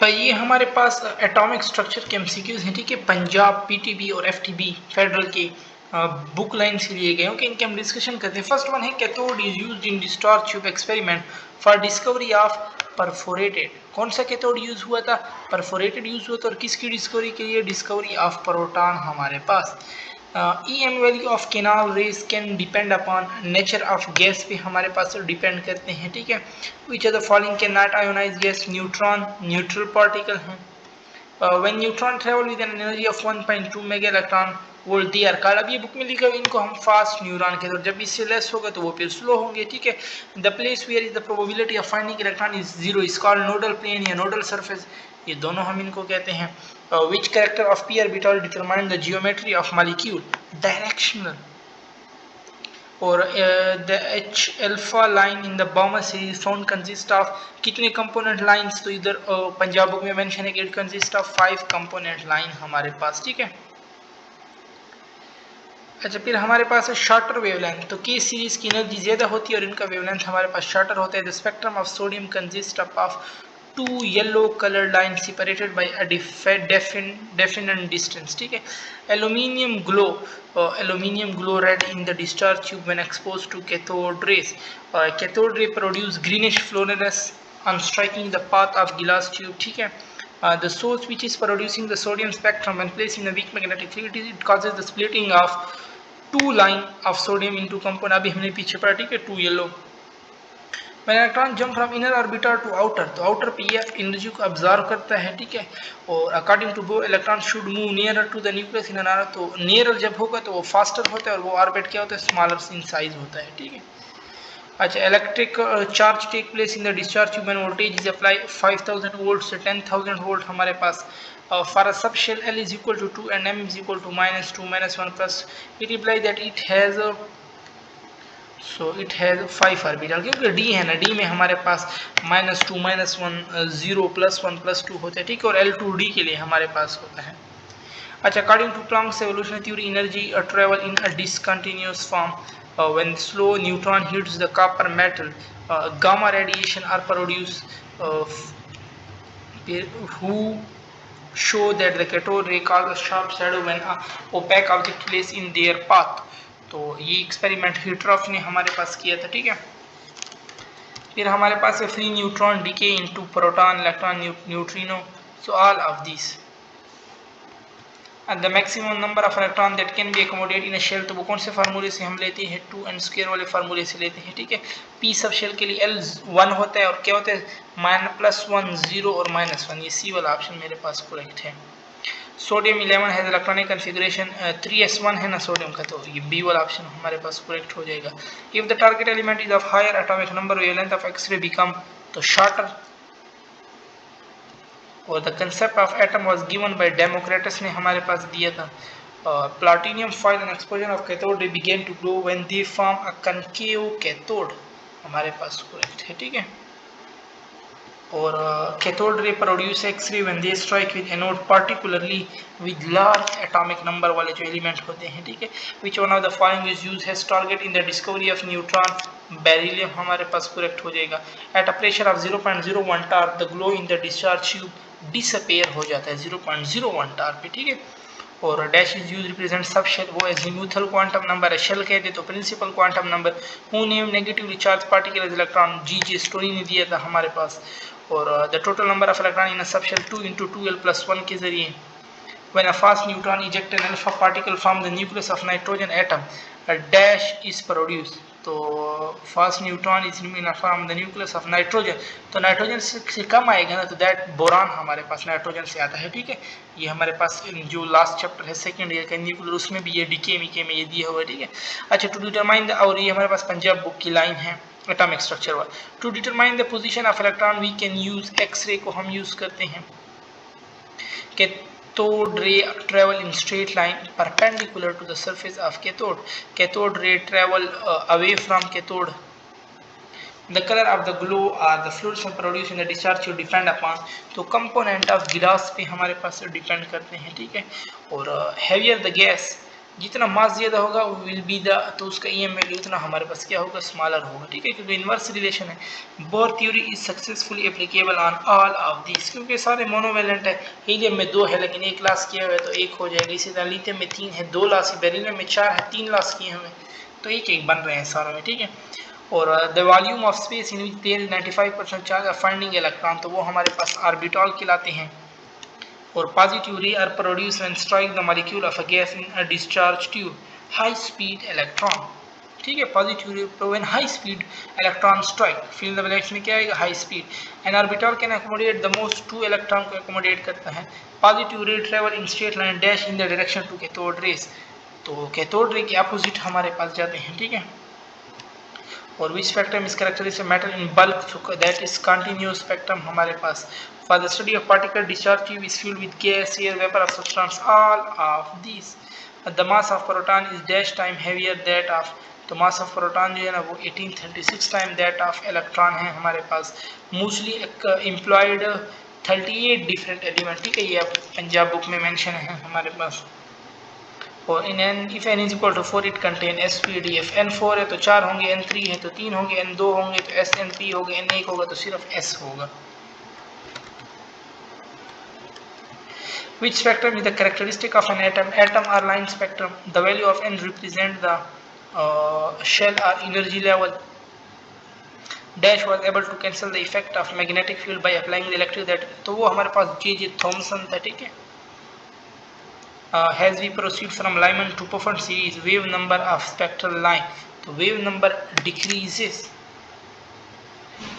ये हमारे पास atomic structure के एमसीक्यूज हैं, ठीक है। पंजाब, पीटीबी और एफटीबी फेडरल के बुक लाइन से लिए गए, ओके। इनके हम डिस्कशन करते हैं। फर्स्ट वन है cathode is used in discharge tube experiment for discovery of perforated. कौन सा कैथोड यूज हुआ था? परफोरेटेड यूज हुआ था। और किसकी डिस्कवरी के लिए? डिस्कवरी ऑफ प्रोटॉन हमारे पास। EM value of canal rays can depend upon nature of gas पे हमारे पास डिपेंड करते हैं, ठीक है। Which are the following can not ionise gas? Neutron neutral particle हैं। When neutron travel with an energy of 1.2 mega electron volt they are called. अब ये बुक में लिखा है, इनको हम फास्ट न्यूट्रॉन कहते हैं, और जब इससे लेस होगा तो वो फिर स्लो होंगे, ठीक है। The place where is the probability of finding electron is zero is called nodal plane या नोडल सरफेस। ये दोनों हम इनको कहते हैं। Which character of p orbital determine the geometry of molecule? Directional. और the H alpha line in the Balmer series found consist of कितने component lines? तो इधर पंजाब बुक में मेंशन है कि it consist of 5 component line हमारे पास, ठीक है। अच्छा, फिर हमारे पास है शॉर्टर वेवलेंथ। तो के सीरीज की एनर्जी ज्यादा होती है और इनका वेवलेंथ हमारे पास शॉर्टर होता है। The spectrum of sodium consist of 2 yellow coloured line separated by a definite distance, ठीक है। Aluminium glow red in the discharge tube when exposed to cathode rays. Cathode ray produce greenish fluorescence on striking the path of glass tube, ठीक है। The source which is producing the sodium spectrum when placed in a weak magnetic field, it causes the splitting of 2 line of sodium into component। अभी हमने पीछे पढ़ा, ठीक है, 2 yellow. When electron jump from inner orbital to outer, तो outer पे ये energy को ऑब्जर्व करता है, ठीक है। और according to Bohr electron should move nearer to the nucleus in n, तो नियरर जब होगा तो वो फास्टर होता है, और वो ऑर्बिट क्या होता है? स्मॉलर इन साइज होता है, ठीक है। अच्छा, electric charge take place in the discharge tube when voltage is apply 5000 volt से 10000 वोल्ट हमारे पास। For a sub shell L is equal to 2 and M is equal to -2 -1 plus, it implies that it has it has 5 orbital, क्योंकि D है ना, D में हमारे पास -2 -1 0 +1 +2 होते हैं, ठीक है। और L2D के लिए हमारे पास होता है। अच्छा, according to Planck's evolutionary theory, energy travel in a discontinuous form. When slow neutron hits the copper metal, gamma radiation are produced, who show that the cathode ray causes a sharp shadow when opaque object placed in their path। तो ये experiment हिटरॉफ ने हमारे पास किया था, ठीक है। फिर हमारे पास है free neutron decay into proton, electron, neutrino. So all of this and the maximum number of electron that can be accommodated in a shell, तो वो कौन से फार्मूले से हम लेते हैं? 2n² वाले फार्मूले से लेते हैं, ठीक है। p सब शेल के लिए L1 होता है, और क्या होता है? -1 0 और -1। ये C वाला ऑप्शन मेरे पास करेक्ट है। सोडियम 11 है इलेक्ट्रॉनिक कन्फिगरेशन 3s1 है ना सोडियम का, तो ये B वाला ऑप्शन हमारे पास करेक्ट हो जाएगा। If the target element is of higher atomic number, wavelength of X ray become, तो शॉर्टर। और the concept of atom was given by Democritus ने हमारे पास दिया था। Platinum foil and exposure of cathode ray began to glow when they form a concave cathode, हमारे पास correct है, ठीक है। और cathode ray produce X ray when they strike with anode, particularly with large atomic number वाले जो element होते हैं, ठीक है। Which one of the following is used as target in the discovery of neutron? Beryllium हमारे पास करेक्ट हो जाएगा। At a pressure of 0.01 torr the glow in the discharge tube disappear हो जाता है 0.01 टार पे, ठीक है। और dash is use represent sub shell, वो एजीमुथल क्वांटम नंबर है। शेल कहते तो principal quantum number. Who name negatively charge particle as electron? G Stoney ने दिया था हमारे पास। और the total number of electron in a sub shell 2 × 2l+1 के जरिए। When a fast neutron eject an alpha particle from the nucleus of nitrogen atom, a dash is produced। तो fast neutron is from the nucleus of nitrogen, तो nitrogen से कम आएगा ना, तो that boron हमारे पास nitrogen से आता है, ठीक है। ये हमारे पास जो लास्ट चैप्टर है सेकंड ईयर का न्यूक्लियर, उसमें भी ये डीके में ये दिया हुआ है, ठीक है। अच्छा, टू डिटरमाइन द, और ये हमारे पास पंजाब बुक की लाइन है एटॉमिक स्ट्रक्चर वाला। To determine the position of electron we can use X ray को हम यूज करते हैं। Cathode ray travel in straight line perpendicular to the surface of cathode. Cathode ray travel away from cathode. The color of the glow or the fluorescence produced in the discharge to depend upon, तो component of गिलास पे हमारे पास depend करते हैं, ठीक है। और heavier the gas, जितना मास ज़्यादा होगा विल बी द, तो उसका EM वैल्यू उतना हमारे पास क्या होगा, स्मॉलर होगा, ठीक है, क्योंकि इन्वर्स रिलेशन है। Bore theory is successfully applicable on all of this, क्योंकि सारे मोनोवेलेंट है। हीलियम में 2 है लेकिन 1 लॉस किया हुआ है तो 1 हो जाएगा। इसी तरह लिथियम में 3 है, 2 लॉस, बेरिलियम में 4 है, 3 लॉस किए हुए तो 1 बन रहे हैं सारों में, ठीक है। और the volume of space in which there is 95% charge of finding electron, तो वो हमारे पास ऑर्बिटल कहलाते हैं। और positive ray are produced when strike the molecule of a gas in a discharge tube, high speed electron, ठीक है। Positive रे when high speed electron strike, fill the blanks में क्या आएगा, high speed, an orbital can accommodate the most 2 electron को accommodate करता है। Positive रे travel in straight line dash in the direction to cathode rays, तो cathode ray के opposite हमारे पास जाते हैं, ठीक है। और which spectrum is characteristic metal in bulk, that is continuous spectrum हमारे पास। For the study of particle discharge tube is filled with gas, air, vapour of substance, all of this. The mass of proton is dash time heavier that of, तो mass of proton जो है ना वो 1836 time that of electron है हमारे पास। Mostly employed 38 different element, ठीक है, ये अब पंजाब बुक में मेंशन है हमारे पास। और इन n if n is equal to 4 it contain SPDF, n 4 है तो 4 होंगे, n 3 है तो 3 होंगे, n 2 होंगे तो S, n 3 होंगे, n 1 होगा तो सिर्फ S होगा। Which spectrum is the characteristic of an atom? Atom or line spectrum. The value of n represent the shell or energy level. Dash was able to cancel the effect of magnetic field by applying the electric, that, तो वो हमारे पास J.J. Thomson था, ठीक है। As we proceed from Lyman to Puffer series, wave number of spectral line, तो wave number decreases,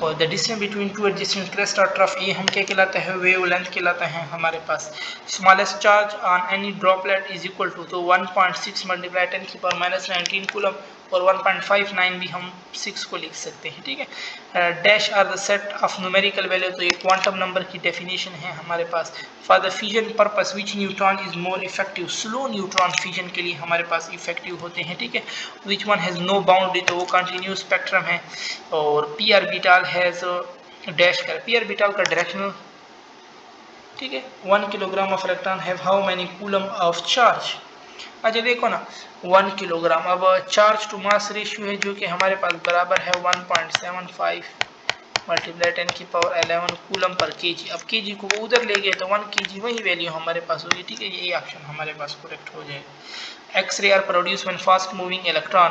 और the distance between two adjacent crest और trough, ये हम क्या कहलाता है, वेव लेंथ कहलाता है हमारे पास। Smallest charge on any droplet is equal to 1.6 multiply 10⁻⁻19 coulomb, और 1.59 भी हम 6 को लिख सकते हैं, ठीक है। Dash are the set of numerical value, तो ये क्वांटम नंबर की डेफिनेशन है हमारे पास। For the fusion purpose which neutron is more effective, slow neutron fusion के लिए हमारे पास इफेक्टिव होते हैं, ठीक है। Which one has no boundary, तो वो कंटिन्यूस स्पेक्ट्रम है। और पी ऑर्बिटल हैज़ डैश कर, पी ऑर्बिटल का डायरेक्शनल, ठीक है। 1 kilogram of electron have how many coulomb of charge. अच्छा देखो ना, 1 किलोग्राम, अब चार्ज टू मास रेशियो है जो कि हमारे पास बराबर है 1.75 मल्टीप्लाई 10⁻11 कूलम पर केजी। अब केजी को वो उधर ले गए तो 1 केजी वही वैल्यू हमारे पास होगी, ठीक है, यही ऑप्शन हमारे पास करेक्ट हो जाएगा। X ray are produce when fast moving electron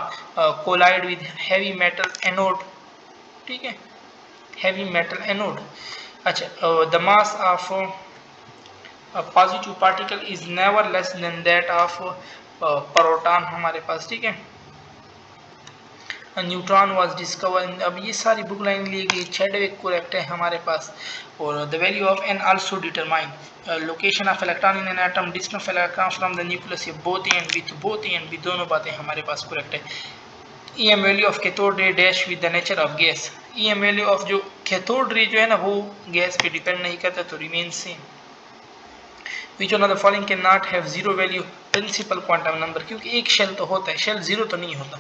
collide with heavy metal anode, ठीक है, हैवी मेटल एनोड। अच्छा, the mass of positive particle is never less than that of proton हमारे पास, ठीक है। न्यूट्रॉन वाज डिस्कवर, अब ये सारी बुक लाइन ली गई, चैडविक करेक्ट है हमारे पास। और the value of n also determine location of electron in an atom, distance of electron from the nucleus, ये बोथ ए एंड बी दोनों बातें हमारे पास करेक्ट है। EM value of cathode ray dash with the nature of gas, EM value of जो cathode ray जो है ना वो गैस पे डिपेंड नहीं करता, तो remain same. Which one of the following cannot have zero value principal quantum number, क्योंकि एक शेल तो होता है, शेल जीरो तो नहीं होता।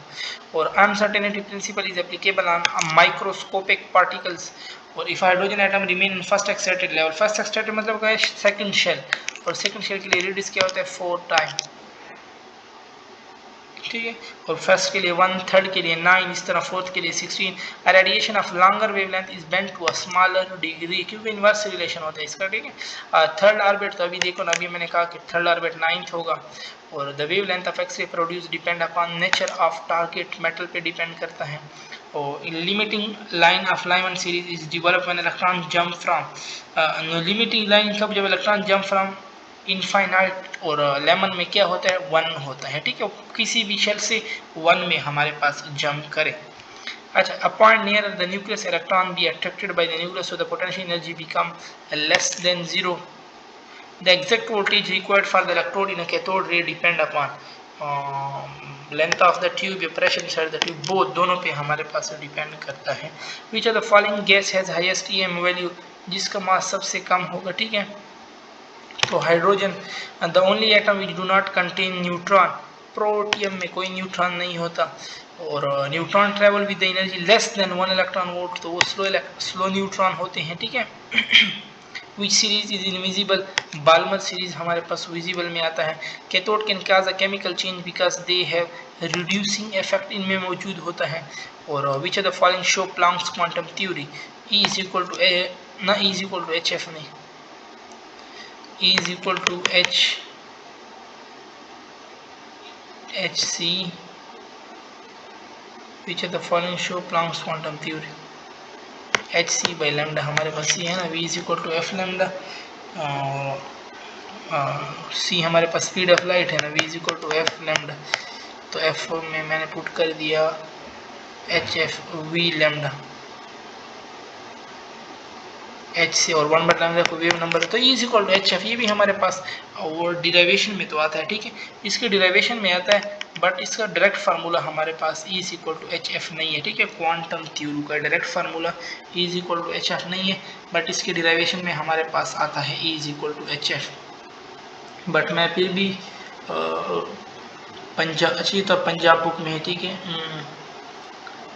और uncertainty principle is applicable on microscopic particles, और if hydrogen atom remain in first excited level, first excited मतलब क्या है, सेकंड शेल, और सेकंड शेल के लिए रेडियस क्या होता है 4 टाइम, ठीक है। और फर्स्ट के लिए 1, थर्ड के लिए 9, इस तरह फोर्थ के लिए 16। Radiation of longer wavelength is bent to a smaller degree, क्योंकि इनवर्स रिलेशन होता है इसका, ठीक है। थर्ड ऑर्बिट, तो अभी देखो ना, अभी मैंने कहा कि थर्ड ऑर्बिट 9th होगा। और the wavelength of X ray produce depend upon nature of target metal पे डिपेंड करता है। और limiting line of Lyman series is develop when electron jump from, limiting line कब, जब इलेक्ट्रॉन जंप फ्रॉम इनफाइनाइट, और lemon में क्या होता है 1 होता है, ठीक है, किसी भी शेल से 1 में हमारे पास जंप करे। अच्छा, a point near the nucleus electron be attracted by the nucleus, so the potential energy become less than 0. The exact voltage required for the electrode in a cathode ray depend upon length of the tube, pressure inside the tube, both दोनों पे हमारे पास depend करता है। Which of the following gas has highest EM value, जिसका मास सबसे कम होगा, ठीक है, तो hydrogen. The only atom which do not contain neutron, protium में कोई न्यूट्रॉन नहीं होता। और neutron travel with the energy less than 1 electron volt, तो वो स्लो न्यूट्रॉन होते हैं, ठीक है। Which series is invisible, Balmer series हमारे पास विजिबल में आता है। Cathode can cause a chemical change because they have reducing effect इनमें मौजूद होता है। और which of the following show Planck's quantum theory, E is equal to ना E is equal to H F नहीं, E is equal to H C, which of the following show Planck's quantum theory, H C by lambda हमारे पास C है ना, V is equal to F lambda, C हमारे पास speed of light है ना, V is equal to F lambda, तो F में मैंने पुट कर दिया H F V lambda H से, और 1 बटा लैम्डा को वेव नंबर, तो E is equal to H F. ये भी हमारे पास वो डिराइवेशन में तो आता है, ठीक है, इसके डिराइवेशन में आता है, बट इसका डायरेक्ट फार्मूला हमारे पास E is equal to H F नहीं है, ठीक है। क्वांटम थ्योरी का direct formula E is equal to H F नहीं है, बट इसके डिराइवेशन में हमारे पास आता है E is equal to H F. But मैं फिर भी पंजाब, अच्छी तो पंजाब बुक में है, ठीक है,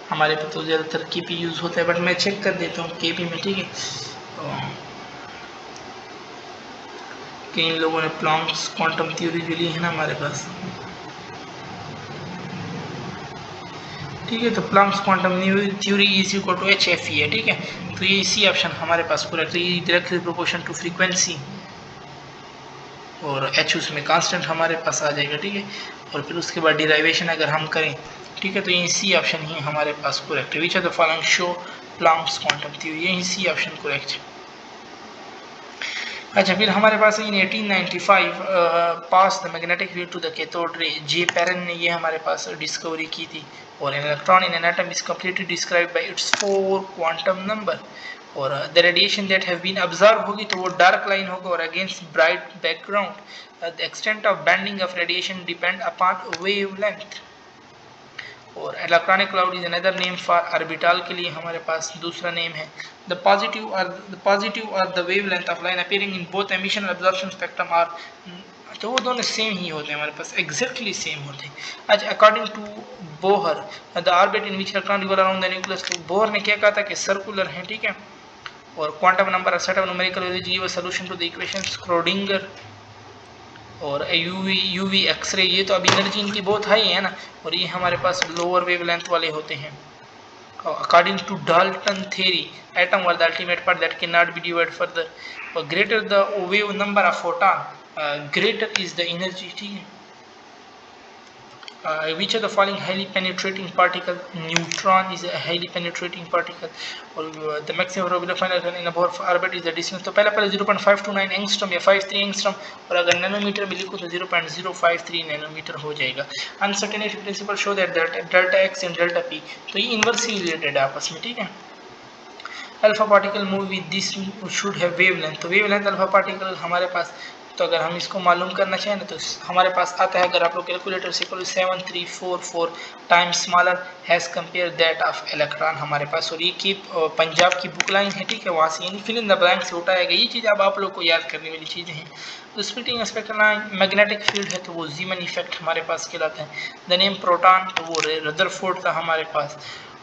हमारे पे तो ज़्यादातर केपी यूज़ होता है, बट मैं चेक कर देता हूँ केपी में, ठीक है। कि इन लोगों ने प्लैंक्स क्वांटम थ्योरी जो ली है ना हमारे पास, ठीक है, तो Planck's quantum theory is equal to H F ही है, ठीक है। तो ये इसी ऑप्शन हमारे पास पूरा, तो ये डायरेक्टली प्रोपोर्शन टू फ्रीक्वेंसी, और एच उसमें कांस्टेंट हमारे पास आ जाएगा, ठीक है। और फिर उसके बाद डिराइवेशन अगर हम करें, ठीक है, तो ये सी ऑप्शन ही हमारे पास करेक्ट है। Which are the following show Planck's quantum theory, यही सी ऑप्शन करेक्ट है। अच्छा, फिर हमारे पास in 1895 pass the magnetic field to the cathode ray, J barren ने ये हमारे पास डिस्कवरी की थी। और an electron in an atom is completely described by its 4 quantum number. और the radiation that have been observe होगी तो वो डार्क लाइन होगा और against bright background. The extent of banding of radiation depend upon wavelength. और electronic cloud is another name for orbital के लिए हमारे पास दूसरा नेम है। द पॉजिटिव और the wavelength of line appearing in both emission और एब्जॉर्प्शन स्पेक्ट्रम आर, तो वो दोनों सेम ही होते हैं हमारे पास, एग्जैक्टली सेम होते हैं। अच्छा, according to Bohr the orbit in which electron revolve around the nucleus, तो बोहर ने क्या कहा था कि सर्कुलर है, ठीक है। और quantum number set of numerical give a solution to the equation Schrodinger. और यूवी एक्सरे, ये तो अभी एनर्जी इनकी बहुत हाई है ना, और ये हमारे पास लोअर वेवलेंथ वाले होते हैं। According to Dalton theory atom were the ultimate part that can not be divide further, और greater the wave number of photon greater is the energy, ठीक है। Which of the following highly penetrating particle? Neutron is a highly penetrating particle. और the maximum probability of final in a Bohr orbit is the distance, तो पहले 0.529 angstrom या 53 angstrom, और अगर nanometre में लिखो तो 0.053 नैनोमीटर हो जाएगा। Uncertainty principle show that delta x and delta P, तो ये इनवर्सली रिलेटेड है आपस में, ठीक है। Alpha particle move with this should have wavelength, तो वेवलेंथ अल्फा पार्टिकल हमारे पास, तो अगर हम इसको मालूम करना चाहें ना तो हमारे पास आता है, अगर आप लोग कैलकुलेटर से करो 7344 times smaller has compare that of electron हमारे पास। और ये की पंजाब की बुक लाइन है, ठीक है, वहाँ से यानी फिल इन द ब्लैंक से उठाया गया। ये चीज़ अब आप लोग को याद करने वाली चीज़ें हैं। तो splitting spectral line magnetic field है तो वो जीमन इफेक्ट हमारे पास कहलाता है। द नेम प्रोटॉन, तो वो रदरफोर्ड था हमारे पास।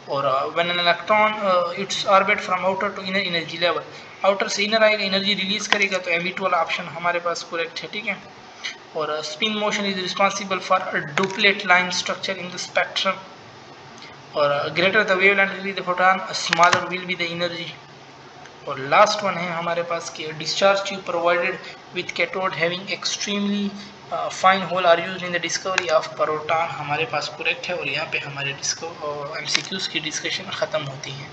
और when an electron its orbit from outer to inner energy level, outer से इनर आएगा, एनर्जी रिलीज करेगा, तो एमिट वाला ऑप्शन हमारे पास करेक्ट है, ठीक है। और spin motion is responsible for duplet line structure in the spectrum. और greater the wavelength will be the photon, smaller will be the energy. और लास्ट वन है हमारे पास कि discharge tube provided with cathode having extremely fine hole are used in the discovery of proton, हमारे पास correct है। और यहाँ पे हमारे एमसीक्यूज की डिस्कशन ख़त्म होती है।